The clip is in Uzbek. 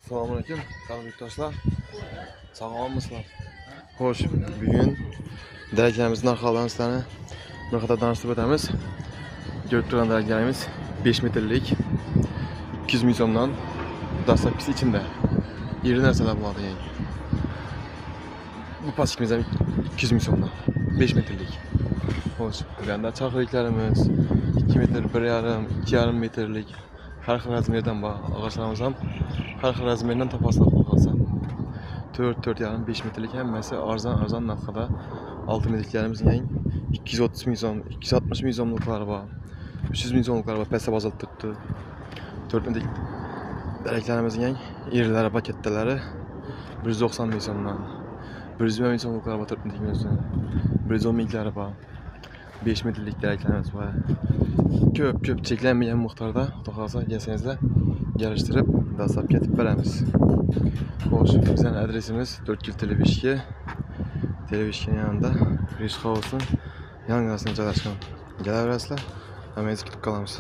Selamünaleyküm, kanal yurttaşlar. Sağ olmasınlar. Hoş, bugün dergilerimizin arkalarını sizlerine ne kadar danışıp ödemiz. Görüp duran dergilerimiz 5 metrelik 200 milyondan dastakisi içinde. İri nerseler bu adı yani. Bu paskimizden 200 milyondan 5 metrelik. Hoş, yani çakırlıklarımız 2 metre, 1,5, 2,5 metrelik. Her razmerden var. Ağaçlarımızdan her razmerden tapasına bakılsa. 4,5 metrelik hem mesela arzan narxada 6 metrliklərimizin yəni 230 milyon, 260 milyonluqlar var. 300 milyonluqlar var. Pəsə bazalt tutdu. 4 metrelik dərəklərimizin yəni iriləri, paketləri 190 milyondan. 120 milyonluqlar var 4 metrelik. 110 milyonluqlar var. 5 metrelik dərəklərimiz var. Köp çeklənməyən muxtarda otaxalsa gəlsənizlə gəlişdirib dasap getib verəmiz. Hoş, bizim adresimiz 4 Televişki. Televişkinin yanında Rich House'un yan qarşısında çalışkan. Gələ verəsizlər, həməyiniz gidib qalamız.